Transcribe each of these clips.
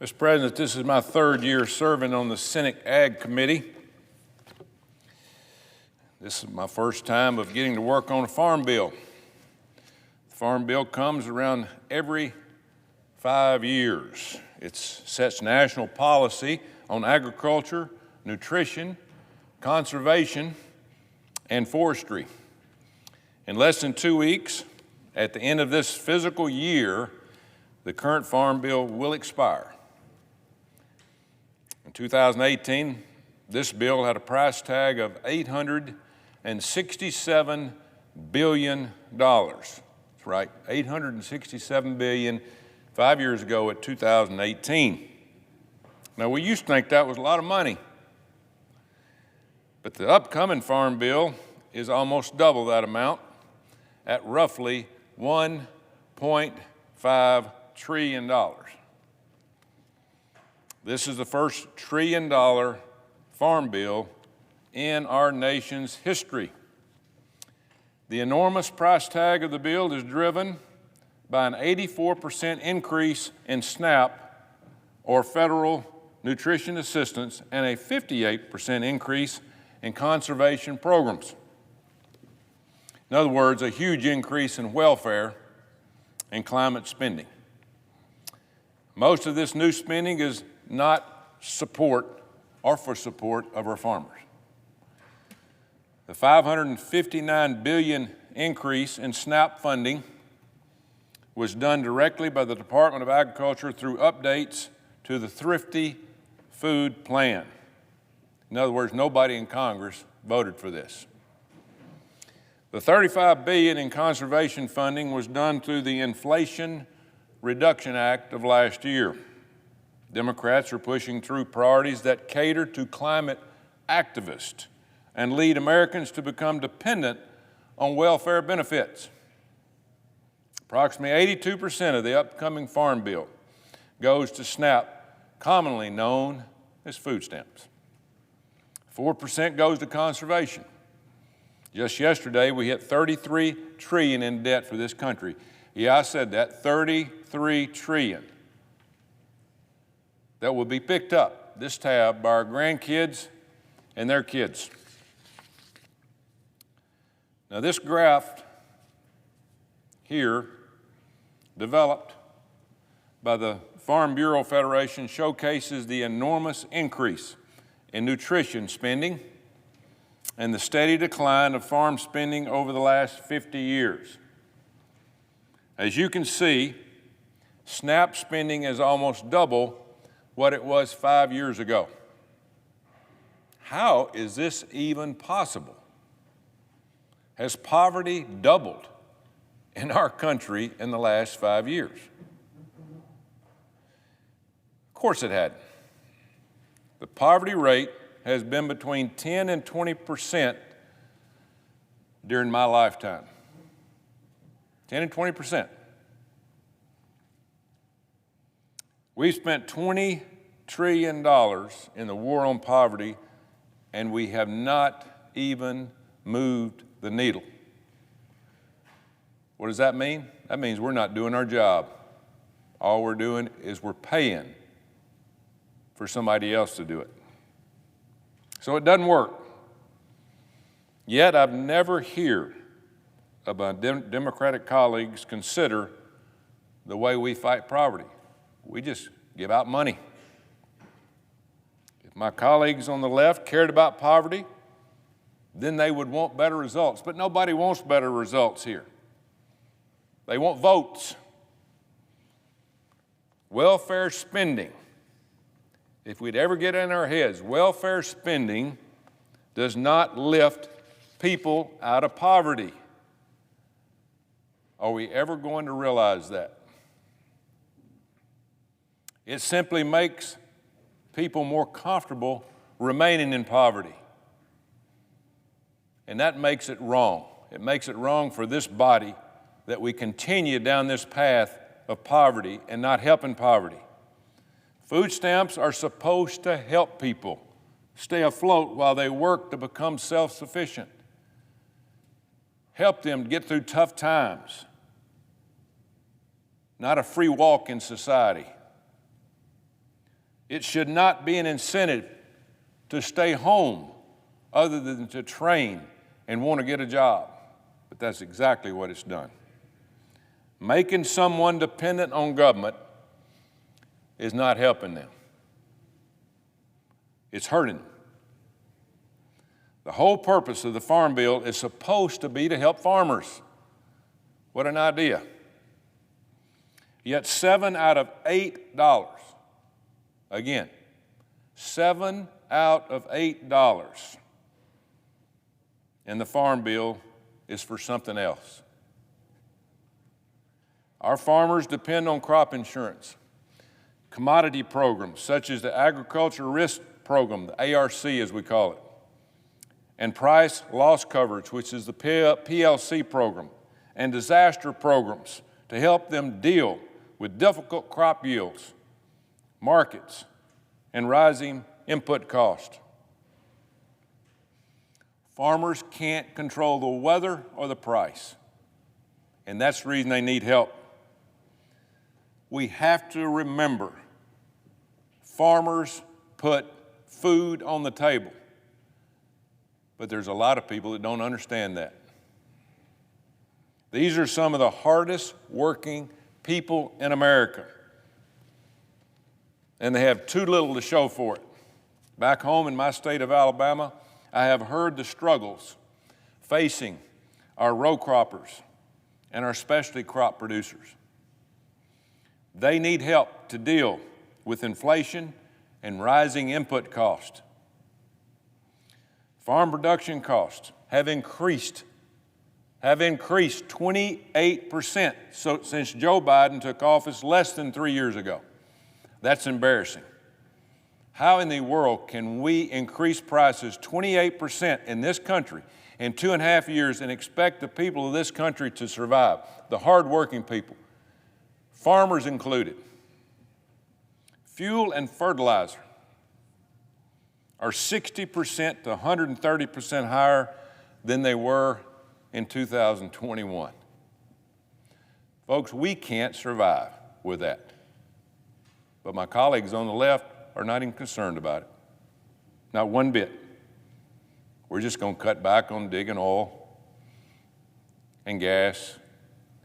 Mr. President, this is my third year serving on the Senate Ag Committee. This is my first time of getting to work on a farm bill. The farm bill comes around every 5 years. It sets national policy on agriculture, nutrition, conservation, and forestry. In less than 2 weeks, at the end of this fiscal year, the current farm bill will expire. In 2018, this bill had a price tag of $867 billion. That's right, $867 billion 5 years ago at 2018. Now, we used to think that was a lot of money, but the upcoming farm bill is almost double that amount at roughly $1.5 trillion. This is the first $1 trillion farm bill in our nation's history. The enormous price tag of the bill is driven by an 84% increase in SNAP, or Federal Nutrition Assistance, and a 58% increase in conservation programs. In other words, a huge increase in welfare and climate spending. Most of this new spending is not support or for support of our farmers. The $559 billion increase in SNAP funding was done directly by the Department of Agriculture through updates to the Thrifty Food Plan. In other words, nobody in Congress voted for this. The $35 billion in conservation funding was done through the Inflation Reduction Act of last year. Democrats are pushing through priorities that cater to climate activists and lead Americans to become dependent on welfare benefits. Approximately 82% of the upcoming farm bill goes to SNAP, commonly known as food stamps. 4% goes to conservation. Just yesterday, we hit $33 trillion in debt for this country. Yeah, I said that, $33 trillion. That will be picked up, this tab, by our grandkids and their kids. Now, this graph here, developed by the Farm Bureau Federation, showcases the enormous increase in nutrition spending and the steady decline of farm spending over the last 50 years. As you can see, SNAP spending is almost double what it was 5 years ago. How is this even possible? Has poverty doubled in our country in the last 5 years? Of course it hadn't. The poverty rate has been between 10 and 20% during my lifetime. 10 and 20%. We've spent $20 trillion in the war on poverty, and we have not even moved the needle. What does that mean? That means we're not doing our job. All we're doing is we're paying for somebody else to do it. So it doesn't work. Yet I've never heard of my Democratic colleagues consider the way we fight poverty. We just give out money. If my colleagues on the left cared about poverty, then they would want better results. But nobody wants better results here. They want votes. Welfare spending. If we'd ever get in our heads, welfare spending does not lift people out of poverty. Are we ever going to realize that? It simply makes people more comfortable remaining in poverty. And that makes it wrong. It makes it wrong for this body that we continue down this path of poverty and not helping poverty. Food stamps are supposed to help people stay afloat while they work to become self-sufficient. Help them get through tough times. Not a free walk in society. It should not be an incentive to stay home other than to train and want to get a job. But that's exactly what it's done. Making someone dependent on government is not helping them. It's hurting them. The whole purpose of the Farm Bill is supposed to be to help farmers. What an idea. Yet 7 out of $8, again, 7 out of $8 in the Farm Bill is for something else. Our farmers depend on crop insurance, commodity programs such as the Agriculture Risk Program, the ARC as we call it, and price loss coverage, which is the PLC program, and disaster programs to help them deal with difficult crop yields, markets, and rising input costs. Farmers can't control the weather or the price, and that's the reason they need help. We have to remember, farmers put food on the table, but there's a lot of people that don't understand that. These are some of the hardest working people in America, and they have too little to show for it. Back home in my state of Alabama, I have heard the struggles facing our row croppers and our specialty crop producers. They need help to deal with inflation and rising input costs. Farm production costs have increased 28% since Joe Biden took office less than 3 years ago. That's embarrassing. How in the world can we increase prices 28% in this country in 2.5 years and expect the people of this country to survive, the hardworking people, farmers included? Fuel and fertilizer are 60% to 130% higher than they were in 2021. Folks, we can't survive with that. But my colleagues on the left are not even concerned about it. Not one bit. We're just going to cut back on digging oil and gas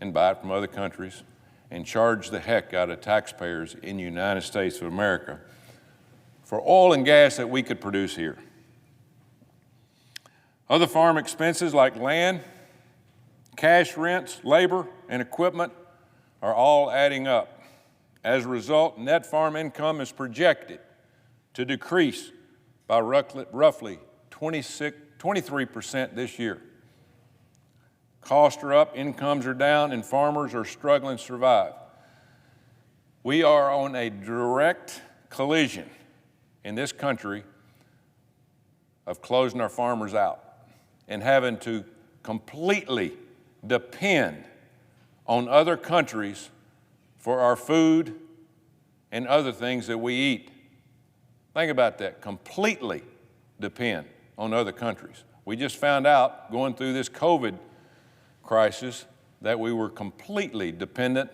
and buy it from other countries and charge the heck out of taxpayers in the United States of America for oil and gas that we could produce here. Other farm expenses like land, cash rents, labor, and equipment are all adding up. As a result, net farm income is projected to decrease by roughly 23% this year. Costs are up, incomes are down, and farmers are struggling to survive. We are on a direct collision in this country of closing our farmers out and having to completely depend on other countries for our food and other things that we eat. Think about that, completely depend on other countries. We just found out going through this COVID crisis that we were completely dependent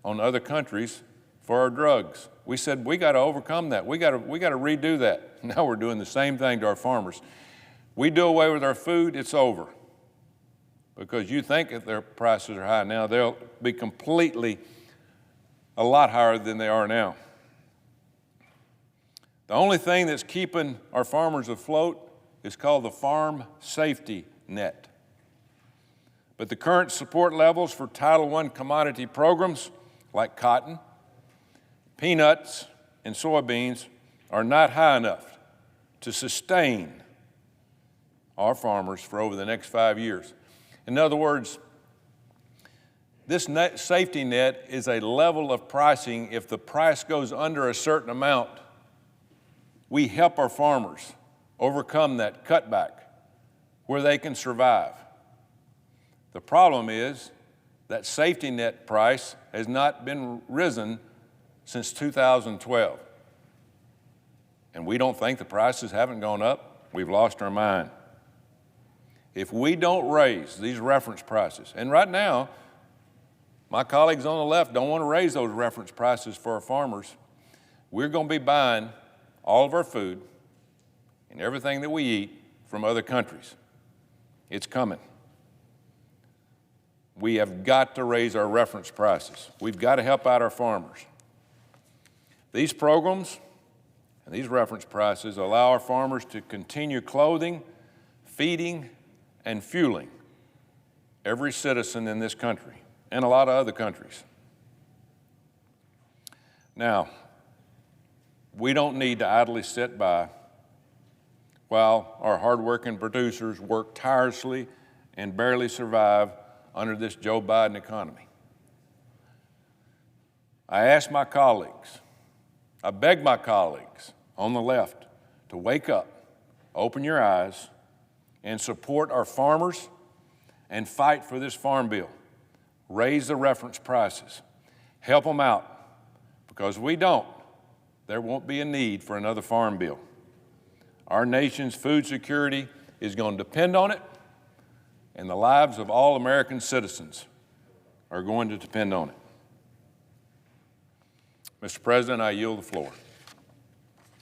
on other countries for our drugs. We said, we got to overcome that. We got to redo that. Now we're doing the same thing to our farmers. We do away with our food, it's over. Because you think if their prices are high now, they'll be completely a lot higher than they are now. The only thing that's keeping our farmers afloat is called the Farm Safety Net. But the current support levels for Title I commodity programs like cotton, peanuts, and soybeans are not high enough to sustain our farmers for over the next 5 years. In other words, this safety net is a level of pricing. If the price goes under a certain amount, we help our farmers overcome that cutback where they can survive. The problem is that safety net price has not been risen since 2012. And we don't think the prices haven't gone up. We've lost our mind. If we don't raise these reference prices, and right now, my colleagues on the left don't want to raise those reference prices for our farmers We're going to be buying all of our food and everything that we eat from other countries. It's coming. We have got to raise our reference prices. We've got to help out our farmers. These programs and these reference prices allow our farmers to continue clothing, feeding, and fueling every citizen in this country and a lot of other countries. Now, we don't need to idly sit by while our hardworking producers work tirelessly and barely survive under this Joe Biden economy. I ask my colleagues, I beg my colleagues on the left to wake up, open your eyes, and support our farmers and fight for this farm bill. Raise the reference prices. Help them out, because we don't, there won't be a need for another farm bill. Our nation's food security is going to depend on it, and the lives of all American citizens are going to depend on it. Mr. President, I yield the floor.